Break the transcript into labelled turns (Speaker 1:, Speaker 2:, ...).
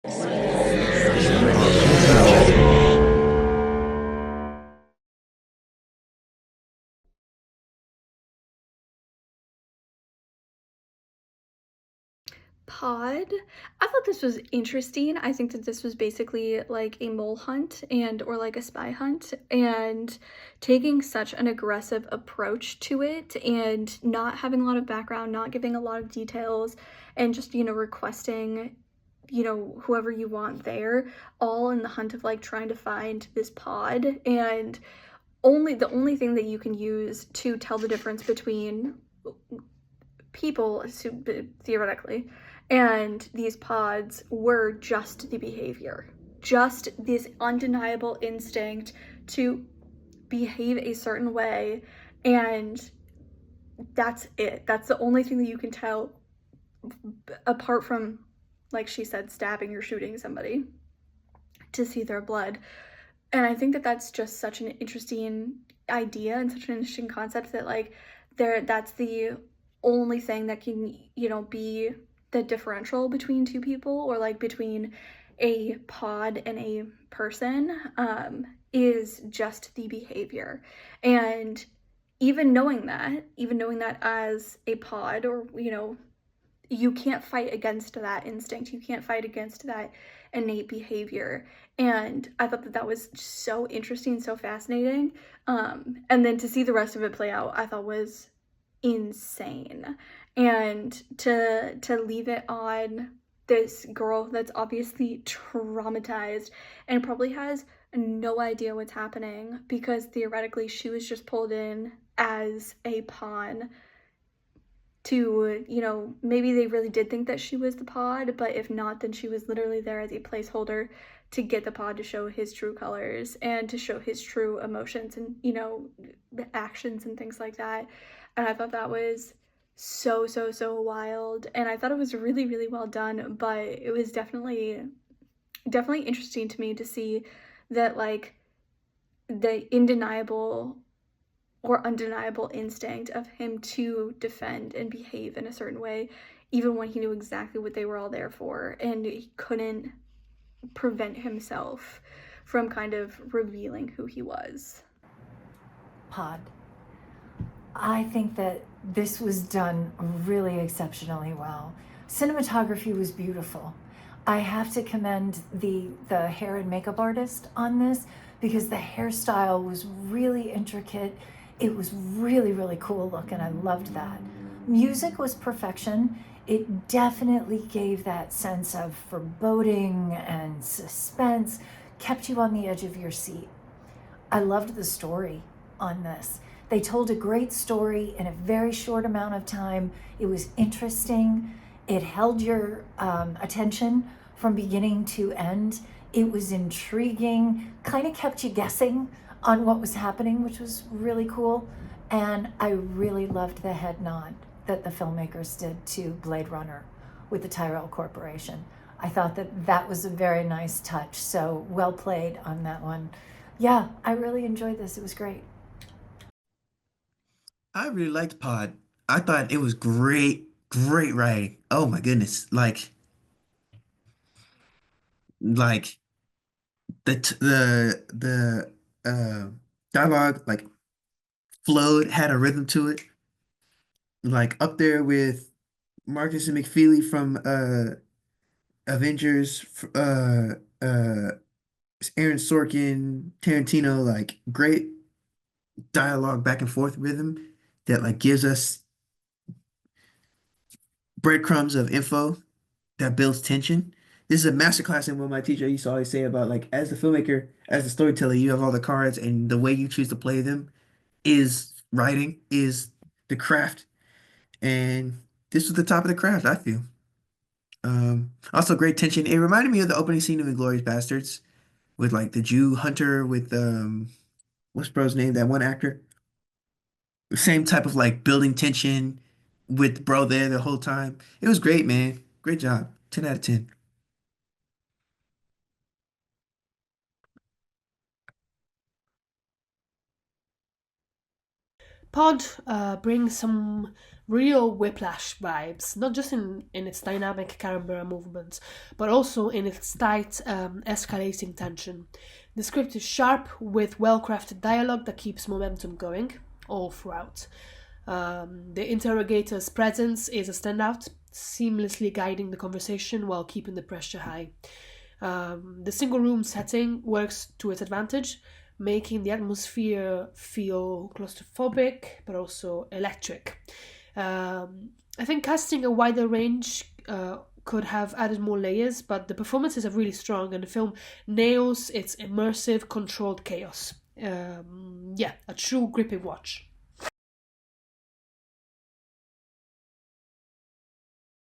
Speaker 1: Pod. I thought this was interesting. I think that this was basically like a mole hunt and or like a spy hunt and taking such an aggressive approach to it and not having a lot of background, not giving a lot of details and just, requesting, whoever you want there, all in the hunt of like trying to find this pod and the only thing that you can use to tell the difference between people, theoretically, and these pods were just the behavior, just this undeniable instinct to behave a certain way. And that's it. That's the only thing that you can tell, apart from, like she said, stabbing or shooting somebody to see their blood. And I think that that's just such an interesting idea and such an interesting concept that like that's the only thing that can, be the differential between two people or like between a pod and a person, is just the behavior. And even knowing that as a pod, or you can't fight against that instinct. You can't fight against that innate behavior. And I thought that that was so interesting, so fascinating. And then to see the rest of it play out, I thought was insane. And to leave it on this girl that's obviously traumatized and probably has no idea what's happening because theoretically she was just pulled in as a pawn to, maybe they really did think that she was the pod, but if not, then she was literally there as a placeholder to get the pod to show his true colors and to show his true emotions and, actions and things like that. And I thought that was so, so, so wild. And I thought it was really, really well done, but it was definitely interesting to me to see that, like, the indeniable or undeniable instinct of him to defend and behave in a certain way, even when he knew exactly what they were all there for, and he couldn't prevent himself from kind of revealing who he was.
Speaker 2: Pod. I think that this was done really exceptionally well. Cinematography was beautiful. I have to commend the hair and makeup artist on this because the hairstyle was really intricate. It was really, really cool look, and I loved that. Music was perfection. It definitely gave that sense of foreboding and suspense, kept you on the edge of your seat. I loved the story on this. They told a great story in a very short amount of time. It was interesting. It held your attention from beginning to end. It was intriguing, kind of kept you guessing on what was happening, which was really cool. And I really loved the head nod that the filmmakers did to Blade Runner with the Tyrell Corporation. I thought that that was a very nice touch. So well played on that one. Yeah, I really enjoyed this. It was great.
Speaker 3: I really liked Pod. I thought it was great, great writing. Oh my goodness. Like the dialogue like flowed, had a rhythm to it. Like up there with Marcus and McFeely from Avengers, uh Aaron Sorkin, Tarantino, like great dialogue back and forth rhythm that like gives us breadcrumbs of info that builds tension. This is a masterclass in what my teacher used to always say about like as the filmmaker, as the storyteller, you have all the cards and the way you choose to play them is writing, is the craft. And this was the top of the craft, I feel. Also great tension. It reminded me of the opening scene of Inglourious Bastards with like the Jew hunter with what's bro's name? That one actor. Same type of like building tension with bro there the whole time. It was great, man. Great job. 10 out of 10.
Speaker 4: Pod brings some real whiplash vibes, not just in its dynamic camera movements, but also in its tight, escalating tension. The script is sharp with well crafted dialogue that keeps momentum going all throughout. The interrogator's presence is a standout, seamlessly guiding the conversation while keeping the pressure high. The single room setting works to its advantage, making the atmosphere feel claustrophobic but also electric. I think casting a wider range could have added more layers, but the performances are really strong and the film nails its immersive, controlled chaos. Yeah, a true gripping watch.